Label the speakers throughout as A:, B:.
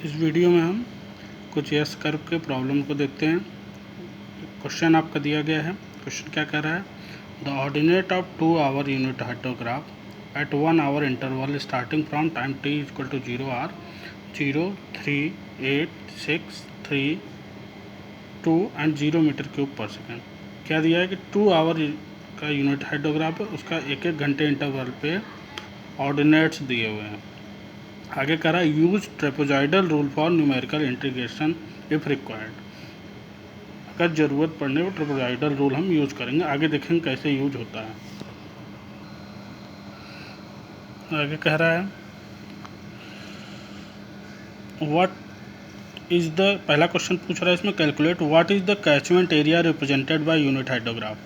A: इस वीडियो में हम कुछ एस कर्व के प्रॉब्लम को देखते हैं। क्वेश्चन आपका दिया गया है। क्वेश्चन क्या कह रहा है? The ordinate of 2 hour unit hydrograph at 1 hour interval starting from time t equal to 0 are 0, 3, 8, 6, 3, 2 and 0 metre cube per second. क्या दिया है कि 2 आवर का यूनिट हाइड्रोग्राफ है, उसका एक एक घंटे इंटरवल पे ऑर्डिनेट्स दिए हुए हैं। आगे कह रहा है use trapezoidal rule for numerical integration if required. अगर ज़रूरत पड़ने पर ट्रेपेजॉइडल रूल हम यूज करेंगे। आगे देखेंगे कैसे यूज होता है। आगे कह रहा है व्हाट इज द, पहला क्वेश्चन पूछ रहा है इसमें, calculate what is the catchment area represented by unit hydrograph.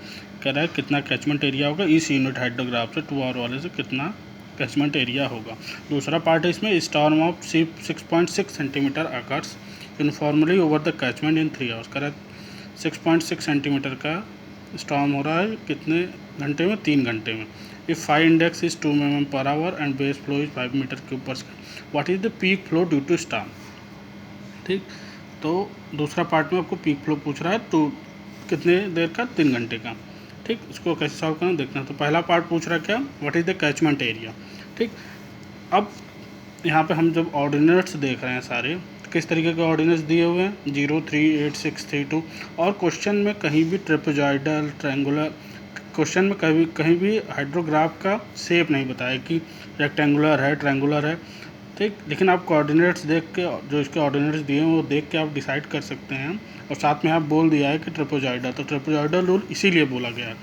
A: कह रहा है कितना कैचमेंट एरिया होगा इस यूनिट हाइड्रोग्राफ से 2 आवर वाले से, कितना कैचमेंट एरिया होगा। दूसरा पार्ट है इसमें, storm of 6.6 centimetre occurs uniformly over the catchment in 3 hours. कह रहा है 6.6 सेंटीमीटर का स्टॉर्म हो रहा है कितने घंटे में? 3 घंटे में। If phi index is 2 mm per hour and base flow is 5 metre cube per second, what is the peak flow due to storm. ठीक, तो दूसरा पार्ट में आपको पीक फ्लो पूछ रहा है, तो कितने देर का? 3 घंटे का। ठीक, इसको कैसे सॉल्व करना देखना। तो पहला पार्ट पूछ रहा है क्या? What is the catchment area. ठीक, अब यहाँ पे हम जब ऑर्डिनेट्स देख रहे हैं सारे, किस तरीके के ऑर्डिनेट्स दिए हुए हैं? 0, 3, 8, 6, 3, 2। और क्वेश्चन में कहीं भी ट्रेपेजॉइडल, ट्रायंगुलर, क्वेश्चन में कहीं भी हाइड्रोग्राफ का शेप नहीं बताया कि रेक्टेंगुलर है, ट्रायंगुलर है। ठीक, लेकिन आप कोऑर्डिनेट्स देख के, जो इसके ऑर्डिनेट्स दिए हैं वो देख के आप डिसाइड कर सकते हैं। और साथ में आप बोल दिया है कि ट्रेपेजॉइडल, तो ट्रेपेजॉइडल रूल इसीलिए बोला गया है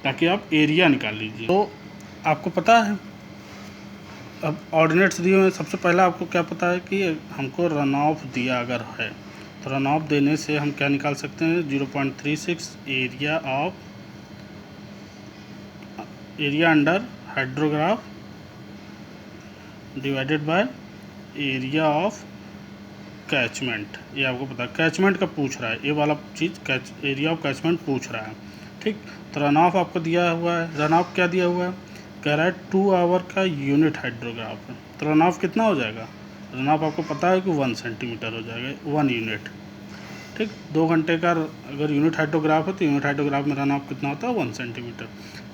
A: ताकि आप एरिया निकाल लीजिए। तो आपको पता है, अब ऑर्डिनेट्स दिए हुए, सबसे पहला आपको क्या पता है कि हमको रन ऑफ दिया अगर है, तो रन ऑफ देने से हम क्या निकाल सकते हैं? 0.36 area under hydrograph divided by area of catchment. ये आपको पता है, कैचमेंट का पूछ रहा है, ये वाला चीज़ एरिया ऑफ कैचमेंट पूछ रहा है। ठीक, तो रन ऑफ आपको दिया हुआ है। रन ऑफ क्या दिया हुआ है? कह रहा है 2 आवर का यूनिट हाइड्रोग्राफ है, तो रन ऑफ कितना हो जाएगा? रन ऑफ आपको पता है कि 1 सेंटीमीटर हो जाएगा, 1 यूनिट। ठीक, 2 घंटे का अगर यूनिट हाइड्रोग्राफ है तो यूनिट हाइड्रोग्राफ में रन ऑफ कितना होता है? 1 सेंटीमीटर।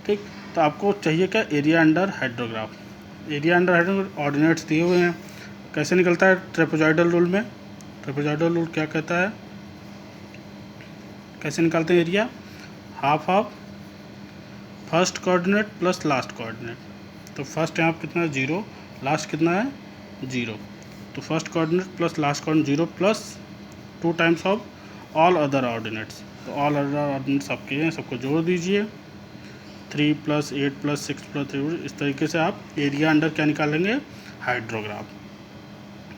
A: ठीक, तो आपको चाहिए क्या? Area under hydrograph. Area under hydrograph ordinates दिए हुए हैं, कैसे निकलता है ट्रेपेजॉइडल रूल में? ट्रेपेजॉइडल रूल क्या कहता है, कैसे निकालते हैं area? Half of first coordinate plus last coordinate. तो फर्स्ट यहाँ कितना है? 0, लास्ट कितना है? 0। तो first coordinate plus last coordinate 0 plus 2 times of all other ordinates. तो ऑल अदर ऑर्डिनेट्स आपके हैं, सबको जोड़ दीजिए। 3 + 8 + 6 + 3, इस तरीके से आप एरिया अंडर क्या निकालेंगे? हाइड्रोग्राफ।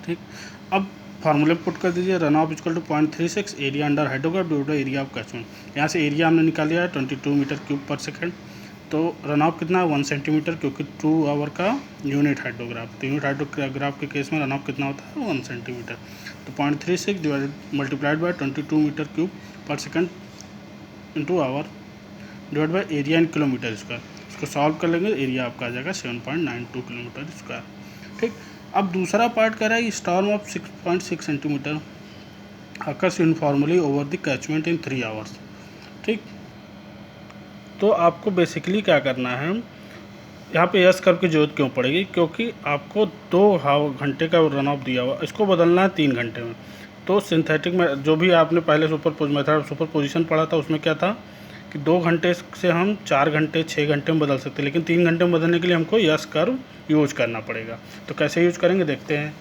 A: ठीक, अब फार्मूले पुट कर दीजिए, runoff equal to 0.36 area under hydrograph divide by area of catchment. यहाँ से एरिया हमने निकाल लिया है 22 मीटर क्यूब पर सेकेंड। तो रन ऑफ कितना है? 1 सेंटीमीटर, क्योंकि 2 आवर का यूनिट हाइड्रोग्राफ। तो यूनिट हाइड्रोग्राफ के केस में रन ऑफ कितना होता है? 1 सेंटीमीटर। तो 0.36 multiplied by 22 metre cube per second into hour divide by area in kilometre square. इसको सॉल्व कर लेंगे, एरिया आपका आ जाएगा 7.92 किलोमीटर स्क्वायर। ठीक, अब दूसरा पार्ट कह रहा है storm of 6.6 centimetre occurs uniformly over the catchment in 3 hours. ठीक, तो आपको बेसिकली क्या करना है, यहाँ पे एस कर्व की जरूरत क्यों पड़ेगी? क्योंकि आपको 2 घंटे का रन ऑफ दिया हुआ, इसको बदलना है 3 घंटे में। तो सिंथेटिक में जो भी आपने पहले सुपर पोजिशन पढ़ा था, उसमें क्या था कि 2 घंटे से हम 4 घंटे 6 घंटे में बदल सकते हैं, लेकिन 3 घंटे में बदलने के लिए हमको एस कर्व यूज करना पड़ेगा। तो कैसे यूज करेंगे देखते हैं।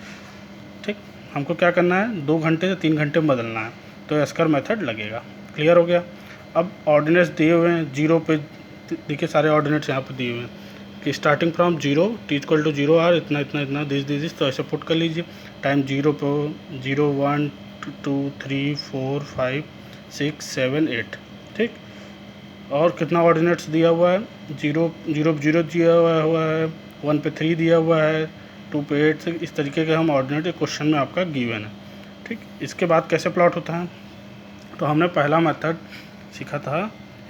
A: ठीक, हमको क्या करना है? 2 घंटे से 3 घंटे में बदलना है, तो एस कर्व मेथड लगेगा। क्लियर हो गया। अब ऑर्डिनेट्स दिए हुए हैं 0 पे, देखिए सारे ऑर्डिनेट्स यहाँ पे दिए हुए हैं कि starting from 0 t equal to 0 are इतना इतना इतना दिस, तो ऐसे पुट कर लीजिए। टाइम 0 पे 0, 1, 2, 3, 4, 5, 6, 7, 8। ठीक, और कितना ऑर्डिनेट्स दिया हुआ है? 0, 0 दिया हुआ है, 1 पे 3 दिया हुआ है, 2 पे 8 से, इस तरीके के हम ऑर्डिनेट क्वेश्चन में आपका गिवन है। ठीक, इसके बाद कैसे प्लॉट होता है? तो हमने पहला मेथड सीखा था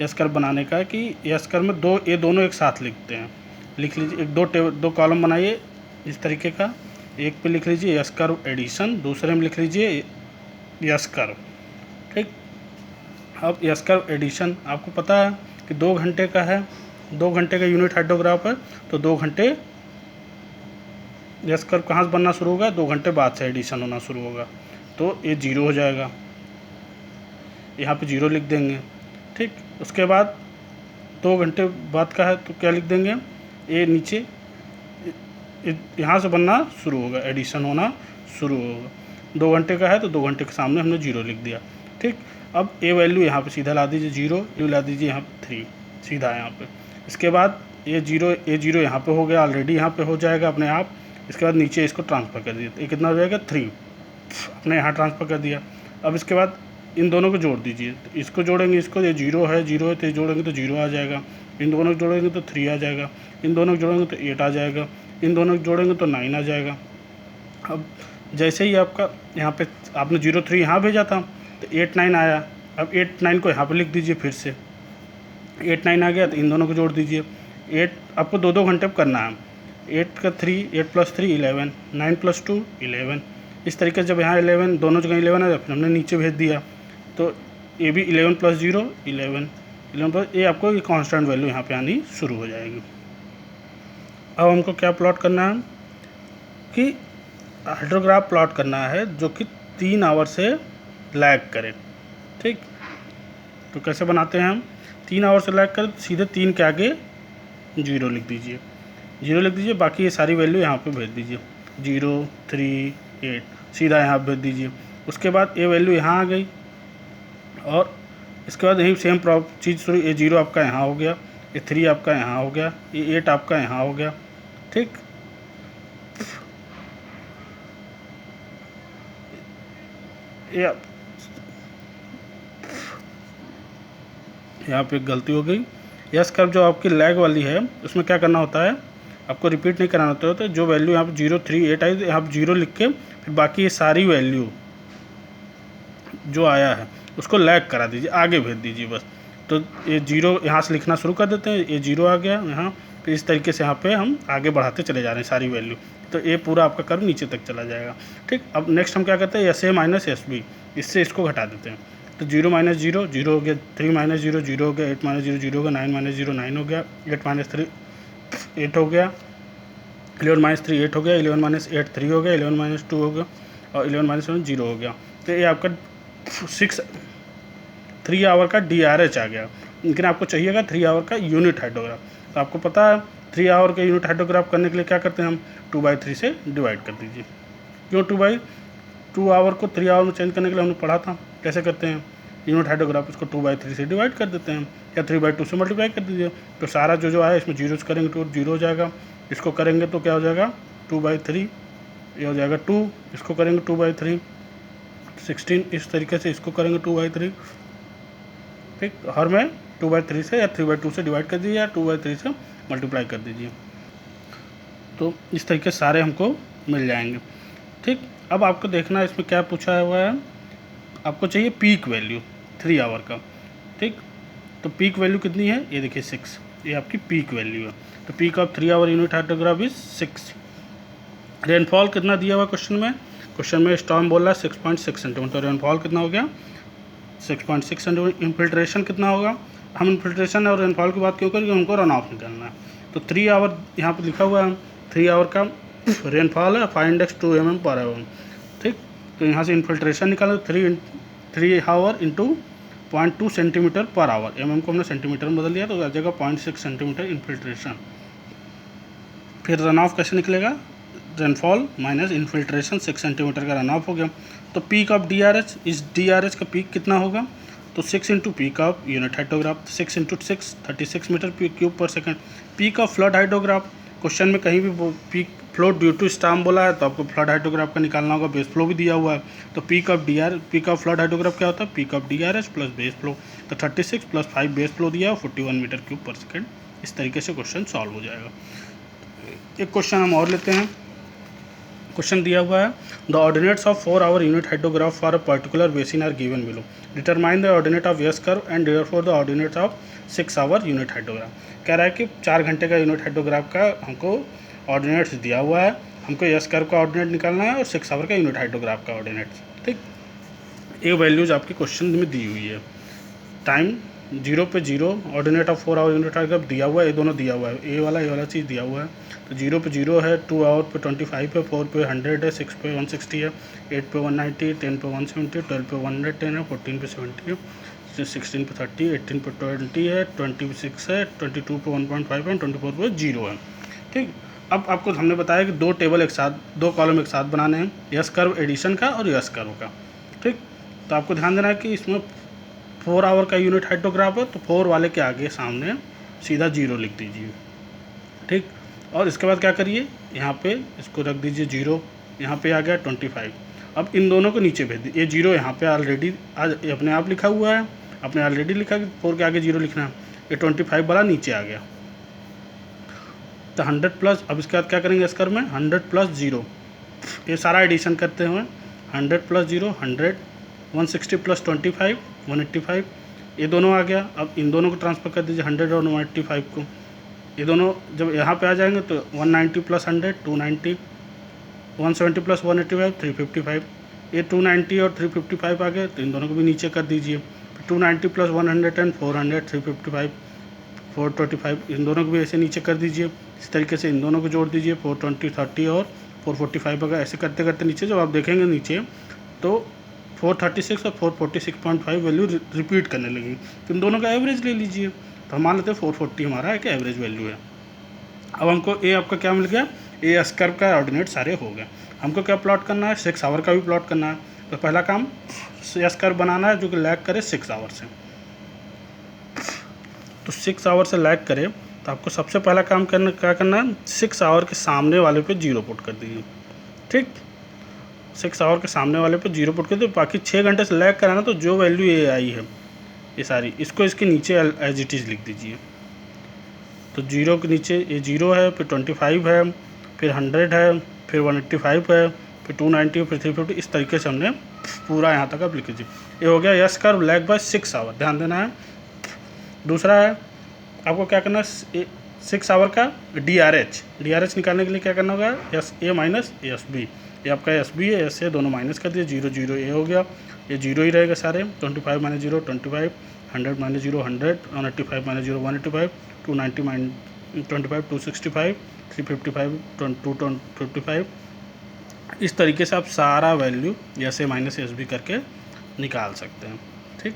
A: एस कर्व बनाने का कि एस कर्व में ये दोनों एक साथ लिखते हैं। लिख लीजिए, 2 कॉलम बनाइए इस तरीके का, एक पे लिख लीजिए यस कर्व एडिशन, दूसरे में लिख लीजिए यस कर्व। ठीक, अब यस कर्व एडिशन आपको पता है कि 2 घंटे का है, 2 घंटे का यूनिट हाइड्रोग्राफ है, तो 2 घंटे यस कर्व कहाँ से बनना शुरू होगा, 2 घंटे बाद से एडिशन होना शुरू होगा, तो ये 0 हो जाएगा, यहाँ पे 0 लिख देंगे। ठीक, उसके बाद 2 घंटे बाद का है तो क्या लिख देंगे, ये नीचे यहाँ से बनना शुरू होगा, एडिशन होना शुरू होगा। 2 घंटे का है तो 2 घंटे के सामने हमने 0 लिख दिया। ठीक, अब ए वैल्यू यहाँ पे सीधा ला दीजिए 0, ये ला दीजिए यहाँ पे 3 सीधा यहाँ पे। इसके बाद ए जीरो यहाँ पे हो गया, ऑलरेडी यहाँ पे हो जाएगा अपने आप। इसके बाद नीचे इसको ट्रांसफ़र कर दिया, तो ये कितना हो जाएगा 3, अपने यहाँ ट्रांसफ़र कर दिया। अब इसके बाद इन दोनों को जोड़ दीजिए, तो इसको जोड़ेंगे, इसको ये 0 है तो ये जोड़ेंगे तो 0 आ जाएगा, इन दोनों को जोड़ेंगे तो 3 आ जाएगा, इन दोनों को जोड़ेंगे तो 8 आ जाएगा, इन दोनों को जोड़ेंगे तो 9 आ जाएगा। अब जैसे ही आपका यहाँ पे आपने 0 3 यहाँ भेजा था तो 8 9 आया, अब 8 9 को यहाँ पे लिख दीजिए, फिर से 8 9 आ गया तो इन दोनों को जोड़ दीजिए। 8 आपको 2 घंटे पर करना है, 8 का 3, 8 + 3 11, 9 + 2 11। इस तरीके से जब यहाँ 11 दोनों जगह 11 आया, फिर हमने नीचे भेज दिया, तो ये भी 11 + 0 11, 11 प्लस ये आपको ये कांस्टेंट वैल्यू यहाँ पे आनी शुरू हो जाएगी। अब हमको क्या प्लॉट करना है कि हाइड्रोग्राफ प्लॉट करना है जो कि 3 आवर से लैग करे। ठीक, तो कैसे बनाते हैं हम, 3 आवर से लैग कर सीधे 3 के आगे 0 लिख दीजिए, 0 लिख दीजिए, बाकी ये सारी वैल्यू यहाँ पे भेज दीजिए, 0 3 8 सीधा यहाँ भेज दीजिए। उसके बाद ये वैल्यू यहाँ आ गई और इसके बाद यही सेम चीज़ शुरू, ये 0 आपका यहाँ हो गया, ये 3 आपका यहाँ हो गया, ये 8 आपका यहाँ हो गया। ठीक, ये यहाँ पे एक गलती हो गई, यस कर्व जो आपकी लैग वाली है उसमें क्या करना होता है, आपको रिपीट नहीं कराना होता है। जो वैल्यू यहाँ पे 0 3 8 आई, यहाँ पे 0 लिख के फिर बाकी ये सारी वैल्यू जो आया है उसको लैग करा दीजिए, आगे भेज दीजिए बस। तो ये 0 यहाँ से लिखना शुरू कर देते हैं, ये 0 आ गया यहाँ, फिर इस तरीके से यहाँ पे हम आगे बढ़ाते चले जा रहे हैं सारी वैल्यू, तो ये पूरा आपका कर्व नीचे तक चला जाएगा। ठीक, अब नेक्स्ट हम क्या करते हैं, S A minus S B, इससे इसको घटा देते हैं। तो 0 - 0 0 हो गया, 3 - 0 0 हो गया, 8 - 0 0 हो गया, 9 - 0 9 हो गया, 8 - 3 8 हो गया, 11 - 3 8 हो गया, 11 - 8 3 हो गया, 11 - 2 हो गया और 11 - 7 0 हो गया। तो ये आपका 3 आवर का DRH आ गया। लेकिन आपको चाहिएगा 3 आवर का यूनिट हाइड्रोग्राफ। तो आपको पता है 3 आवर का यूनिट हाइड्रोग्राफ करने के लिए क्या करते हैं हम, 2/3 से डिवाइड कर दीजिए। क्यों 2 आवर को 3 आवर में चेंज करने के लिए हमने पढ़ा था कैसे करते हैं, यूनिट हाइड्रोग्राफ उसको 2/3 से डिवाइड कर देते हैं या 3/2 से मल्टीप्लाई कर दीजिए। तो सारा जो आया इसमें जीरोज करेंगे तो 0 हो जाएगा, इसको करेंगे तो क्या हो जाएगा 2/3, ये हो जाएगा 2, इसको करेंगे 2/3 16, इस तरीके से इसको करेंगे 2/3। ठीक, हर में 2/3 से या 3/2 से डिवाइड कर दीजिए या 2/3 से मल्टीप्लाई कर दीजिए, तो इस तरीके से सारे हमको मिल जाएंगे। ठीक, अब आपको देखना है इसमें क्या पूछा हुआ है, आपको चाहिए पीक वैल्यू 3 आवर का। ठीक, तो पीक वैल्यू कितनी है, ये देखिए 6, ये आपकी पीक वैल्यू है। तो peak of 3 hour unit hydrograph is 6। Rainfall कितना दिया हुआ क्वेश्चन में स्टॉर्म बोल रहा है 6.6 सेंटीमीटर, रेनफॉल कितना हो गया 6.6 सेंटीमीटर। इन्फिल्ट्रेशन कितना होगा, हम इन्फिल्ट्रेशन और रेनफॉल की बात क्यों करेंगे, हमको रन ऑफ निकालना है। तो 3 आवर यहाँ पे लिखा हुआ है, 3 आवर का रेनफॉल है 5 × 2 mm पर आवर। ठीक, तो यहाँ से इन्फिल्ट्रेशन निकालो, 3 our into 0.2 centimetre per hour, mm को हमने सेंटीमीटर में बदल दिया तो आ जाएगा 0.6 सेंटीमीटर इन्फिल्ट्रेशन। फिर रन ऑफ कैसे निकलेगा, रेनफॉल माइनस इन्फिल्ट्रेशन 6 सेंटीमीटर का रन ऑफ हो गया। तो पीक ऑफ DRH, इस DRH का पीक कितना होगा, तो 6 into peak of unit hydrograph, 6 × 6 36 metre cube per second. Peak of flood hydrograph, question में कहीं भी peak flow due to storm बोला है तो आपको फ्लड हाइड्रोग्राफ का निकालना होगा, बेस फ्लो भी दिया हुआ है। तो पीक ऑफ फ्लड हाइड्रोग्राफ क्या होता है, peak of DRH plus base flow. तो 36 + 5 बेस फ्लो दिया है 41 मीटर क्यूब पर सेकंड। इस तरीके से क्वेश्चन सॉल्व हो जाएगा। एक क्वेश्चन हम और लेते हैं, क्वेश्चन दिया हुआ है the ordinates of 4 hour unit hydrograph for a particular basin are given below, determine the ordinate of S curve and therefore the ordinates of 6 hour unit hydrograph. कह रहा है कि 4 घंटे का यूनिट हाइड्रोग्राफ का हमको ऑर्डिनेट्स दिया हुआ है, हमको एस कर्व का ऑर्डिनेट निकालना है और 6 आवर का यूनिट हाइड्रोग्राफ का ऑर्डिनेट्स। ठीक, ये वैल्यूज़ आपके क्वेश्चन में दी हुई है। टाइम 0 पे 0, ordinate of 4 hour unit hydrograph दिया हुआ है, ये दोनों दिया हुआ है, ये वाला चीज़ दिया हुआ है। तो 0 पे 0 है, 2 आवर पे 25 है, 4 पे 100 है, 6 पे 160 है, 8 पे 190, 10 पे 170, 12 पे 110 है, 14 पे 70 है, 16 पे 30, 18 पे 20 है, 26 है, 22 पे 1.5 है, 24 पे 0 है। ठीक, अब आपको हमने बताया कि दो टेबल एक साथ, दो कॉलम एक साथ बनाने हैं, यस कर्व एडिशन का और यस कर्व का। ठीक, तो आपको ध्यान देना है कि इसमें 4 आवर का यूनिट हाइड्रोग्राफ है, तो 4 वाले के आगे सामने सीधा 0 लिख दीजिए। ठीक, और इसके बाद क्या करिए, यहाँ पे इसको रख दीजिए 0, यहाँ पे आ गया 25। अब इन दोनों को नीचे भेज दीजिए, ये 0 यहाँ पे ऑलरेडी आज अपने आप लिखा हुआ है, आपने ऑलरेडी लिखा कि 4 के आगे 0 लिखना है, ये 25 वाला नीचे आ गया। तो 100 प्लस, अब इसके बाद क्या करेंगे इस कर्व में, 100 प्लस 0, ये सारा एडिशन करते हुए 100 प्लस 0 100, 160 प्लस 25 185, ये दोनों आ गया। अब इन दोनों को ट्रांसफ़र कर दीजिए 100 और 185 को, ये दोनों जब यहाँ पे आ जाएंगे तो 190 प्लस 100 290, 170 प्लस 185 355, ये 290 और 355 आ गए, तो इन दोनों को भी नीचे कर दीजिए। 290 प्लस 110 400 355 425, इन दोनों को भी ऐसे नीचे कर दीजिए। इस तरीके से इन दोनों को जोड़ दीजिए, 420 30 और 445 अगर ऐसे करते करते नीचे जब आप देखेंगे नीचे तो 436 और 446.5 वैल्यू रिपीट करने लगी, तो इन दोनों का एवरेज ले लीजिए। तो हम मान लेते हैं 440 हमारा एक एवरेज वैल्यू है। अब हमको ए आपका क्या मिल गया, ए एस कर्व का ऑर्डिनेट सारे हो गए। हमको क्या प्लॉट करना है, 6 आवर का भी प्लॉट करना है। तो पहला काम एस कर्व बनाना है जो कि लैग करे 6 आवर से। तो 6 आवर से लैग करे तो आपको सबसे पहला काम क्या करना है, 6 आवर के सामने वाले पे 0 पुट कर दीजिए। ठीक, 6 आवर के सामने वाले पे 0 पुट कर दो, बाकी 6 घंटे से लैग कराना, तो जो वैल्यू ये आई है ये सारी, इसको इसके नीचे एज इट इज़ लिख दीजिए। तो 0 के नीचे ये 0 है, फिर 25 है, फिर 100 है, फिर 185 है, फिर 290, फिर 350, इस तरीके से हमने पूरा यहाँ तक आप लिख लीजिए। ये हो गया S curve lag by 6 hour, ध्यान देना है। दूसरा है आपको क्या करना है, 6 आवर का डी आर एच निकालने के लिए क्या करना होगा, S A minus S B, ये आपका एस बी है, एस ए दोनों माइनस कर दिए, 0 0 ए हो गया, ये 0 ही रहेगा सारे। 25 माइनस 0 25, 100 माइनस 0 100, 185 माइनस 0 185, 290 माइनस 25 265, 355 255। इस तरीके से आप सारा value S A minus S B करके निकाल सकते हैं। ठीक,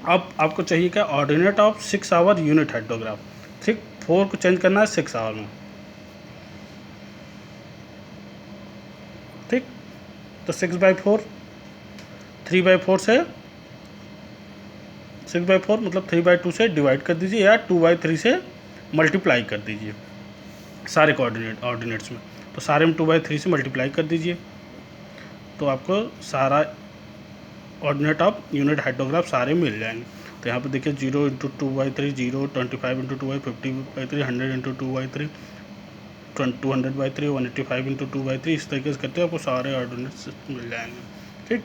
A: अब आपको चाहिए क्या, ordinate of 6 hour unit hydrograph. ठीक, 4 को चेंज करना है 6 आवर में। ठीक, तो 6/4 3/4 से 6/4 मतलब 3/2 से डिवाइड कर दीजिए, या 2/3 से मल्टीप्लाई कर दीजिए सारे ऑर्डिनेट्स में। तो सारे में 2/3 से मल्टीप्लाई कर दीजिए, तो आपको सारा ऑर्डिनेट ऑफ यूनिट हाइड्रोग्राफ सारे मिल जाएंगे। तो यहाँ पे देखिए 0 इंटू 2/3 0, 25 इंटू 2/3 50/3, 100 इंटू 2/3 200/3, 185 इंटू 2/3, इस तरीके से करते हैं आपको सारे ऑर्डिनेट्स मिल जाएंगे। ठीक,